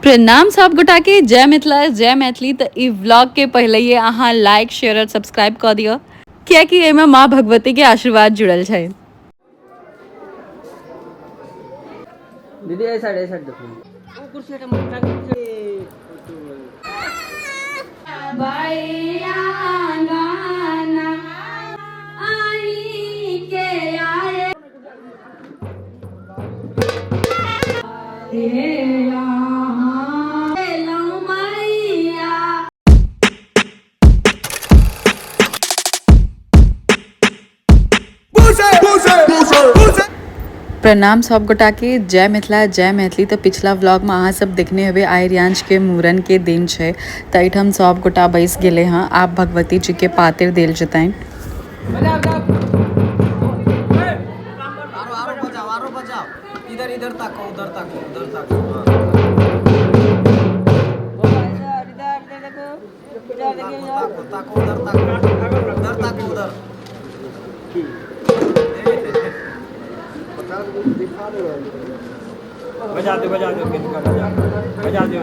प्रणाम सब गोटा के जय मिथिला जय मैथिली। तो ई व्लॉग के पहले ये अहाँ लाइक शेयर और सब्सक्राइब कर दियो, कियाकि एमे माँ भगवती के आशीर्वाद जुड़ल है। दीदी ऐ साइड देखो वो कुर्सी हटा मत टांग भैया गाना आई के आए हे यहाँ लो मैया। प्रणाम सब गोटा के जय मिथिला जय मैथिली। तो पिछला व्लॉग में अहाँ सब देखने हवे आर्यांश के मूरन के दिन है, तो एठम सब गोटा बैस गए हैं। आप भगवती जी के पातिर देल जतन। इधर इधर ताको उधर ताको उधर ताको ताको ताको उधर ताको उधर ताको उधर बजा दो किसका बजा दो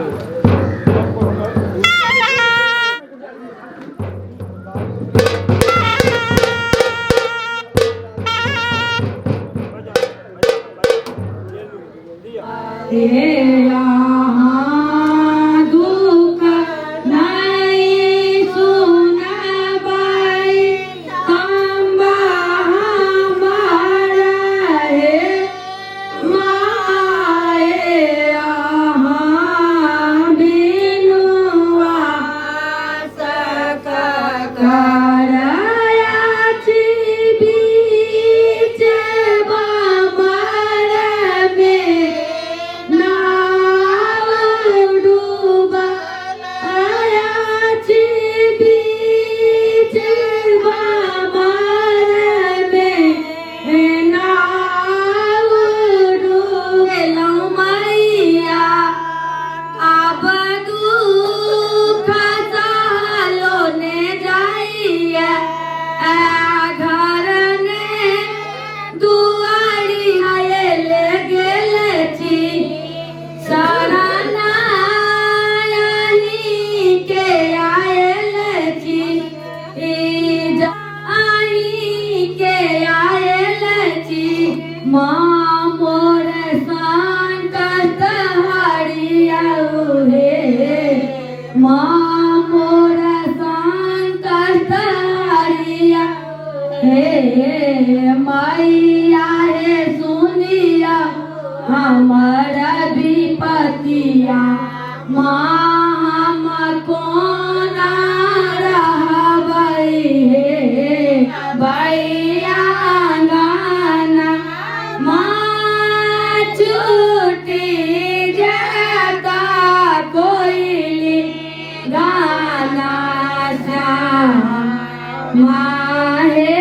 मैया हे सुनिया हमारा विपतिया माँ हम कौन रहबै हे भैया गाना माँ छूटी जाता कोयली गाना माँ हे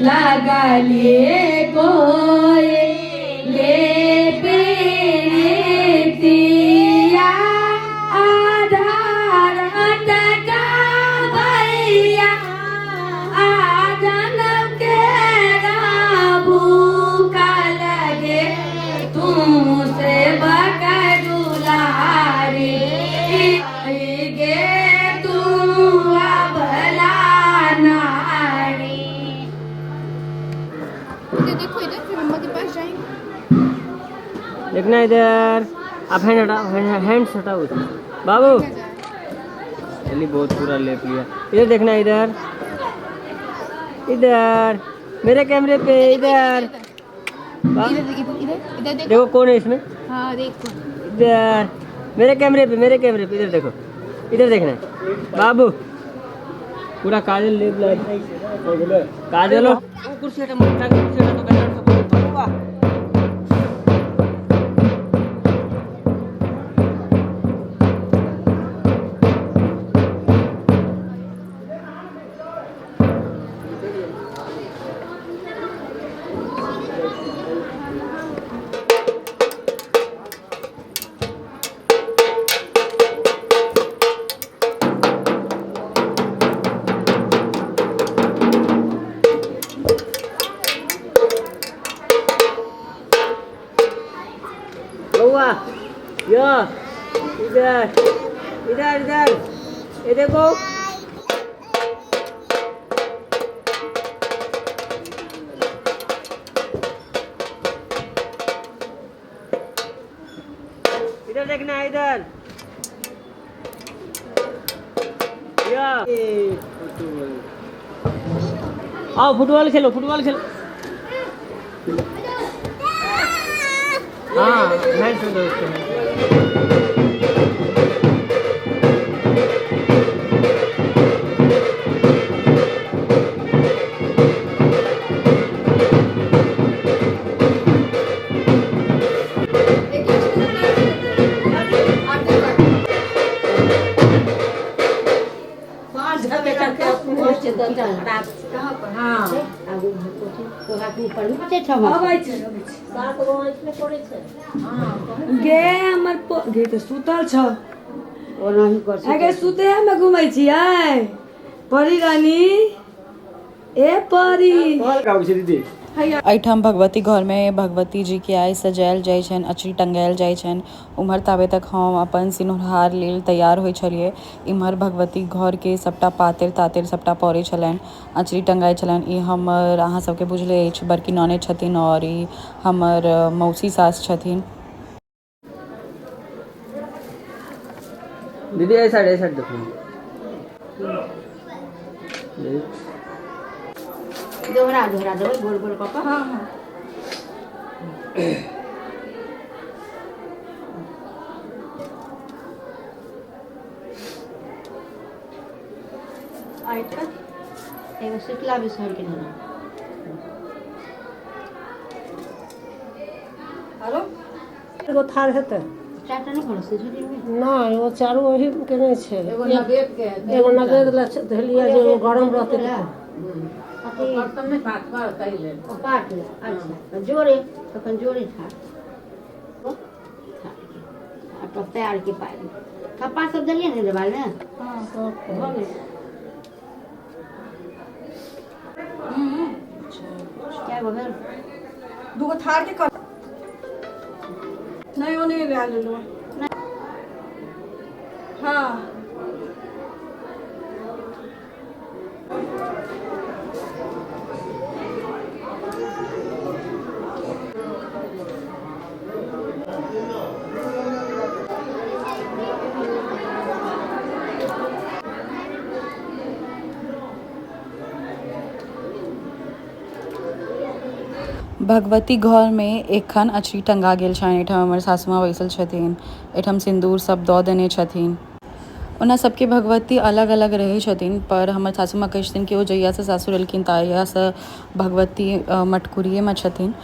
लगले कोई ले पेतिया आधार अटका भैया आजन के भूखा लगे तुमसे बकरुलारी गे तू भला नारी। देखो इधर फिर मम्मा के पास जाएंगे। देखना इधर आप हैंड हटाओ हैंड्स हटाओ बाबू चलिए बहुत पूरा लेप लिया। इधर देखना इधर इधर मेरे कैमरे पे इधर इधर देखो कौन है इसमें। हाँ देखो इधर मेरे कैमरे पे इधर देखो इधर देखना है बाबू पूरा काजल लेप काजल हो कुर्सी हटा मत टांग कुर्सी हटा तो बैठा सब पड़ूंगा। बउआ यो इधर इधर इधर ये देखो इधर देखना है इधर या आओ फुटबॉल खेलो हाँ हैंड सुन दो उसको गे हमर गे तऽ सुतल छ आगे सुते में घूमै छियै परी रानी ए परी दीदी एहिठाम भगवती घर में भगवती जी के आइ सजायल जाइ छनि, अचरी टंगायल जाइ छनि। उम्हर ताबे तक हम अपन सिनुरहार लेल तैयार होइ छलिए। इम्हर भगवती घर के सबटा पातिर तातिर सबटा पड़ै छलनि, अचरी टंगाइ छलनि। ई हमर अहाँ सबके बुझले अछि बड़की ननद छथिन और ई हमर मौसी सास छथिन। दीदी ऐसा देखो दोहरा देबै गोल गोल कऽ कऽ। हाँ एगो शीतला बिसर के देना। हेलो एगो थार हेतै चाटा नहीं पड़ो से झूठी में नहीं वो चारू वही के नहीं छे एगो नवेद के एगो नगद ला धलिया जो गरम रहते अति बर्तन में पाक कर तैले ओ पाक ले। अच्छा जोड़े तखन जोड़े था आ तो तैयार के पाई कपा सब दलिए ने देवाल में। हां सब हो गए। क्या बोल दूगो थार के कर नहीं वो नहीं ले लो। हाँ भगवती घर में एखन अचरी टंगा गेल छनि। एहिठाम हमर सासुमाँ बैसल छथिन, एहिठाम सिन्दूर सब दऽ देने छथिन। ओना सबके भगवती अलग अलग रहै छथिन, पर हमर सासुमाँ कहै छथिन कि ओ जहियासँ सासुर एलखिन तहियासँ भगवती मटकुरिएमे छथिन।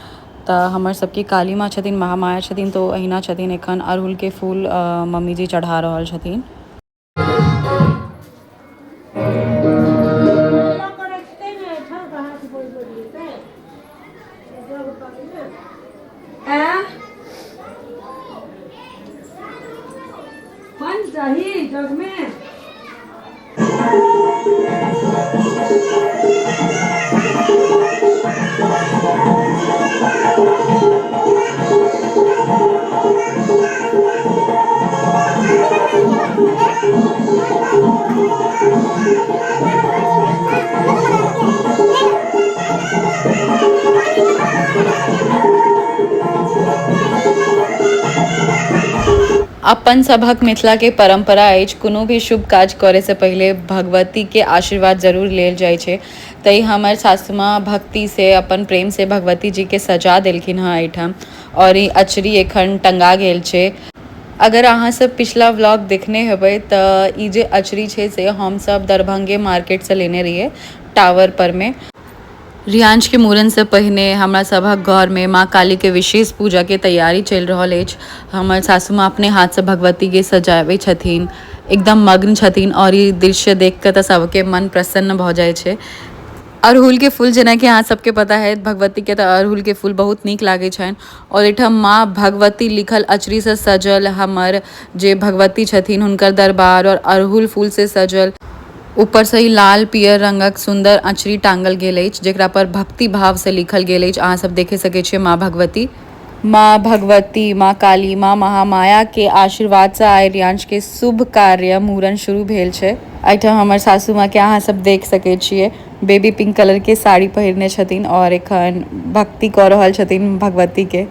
तऽ हमर सबके काली माँ छथिन, महामाया छथिन, तो अहिना छथिन। एखन अड़हुल के फूल मम्मी जी चढ़ा रहल छथिन। मन चाहिए जग में अपन सभक मिथिला के परंपरा अछि कोनो भी शुभ काज करे से पहले भगवती के आशीर्वाद जरूर लेल जाइ छै। तै हमर सासुमाँ भक्ति से अपन प्रेम से भगवती जी के सजा देलखिन हँ एहिठाम, और ई अचरी एखन टंगा गेल छै। अगर अहाँ सब पिछला व्लॉग देखने हेबै तऽ ई जे अचरी छै से हम सब दरभंगे मार्केट से लेने रहिए टावर पर में। रियांश के मूड़न से पहिने हमरा सभक घर में माँ काली के विशेष पूजा के तैयारी चल रहल अछि। हमर सासू माँ अपने हाथ से भगवती के सजाबै छथिन, एकदम मग्न छथिन, और ई दृश्य देख के तऽ सबके मन प्रसन्न भऽ जाइ छै। अड़हुल के फूल जेना कि अहाँ सबके पता है भगवती के तऽ अड़हुल के फूल बहुत नीक लागे छनि, और एहिठाम माँ भगवती लिखल अचरी से सजल हमर जे भगवती छथिन हुनकर दरबार और अड़हुल फूल से सजल ऊपर से ही लाल पियर रंगक सुंदर अचरी टांगल गेल अछि, जेकरा पर भक्ति भाव से लिखल गेल अछि। अहाँ सब देखे सकै छियै माँ भगवती। माँ भगवती, माँ काली, माँ महामाया के आशीर्वाद से आइ रियांश के शुभ कार्य मूरन शुरू भेल छै। एहिठाम हमर सासू माँ के अहाँ सब देख सकै छियै, बेबी पिंक कलर के साड़ी पहिरने छथिन और एखन भक्ति कऽ रहल छथिन भगवती के।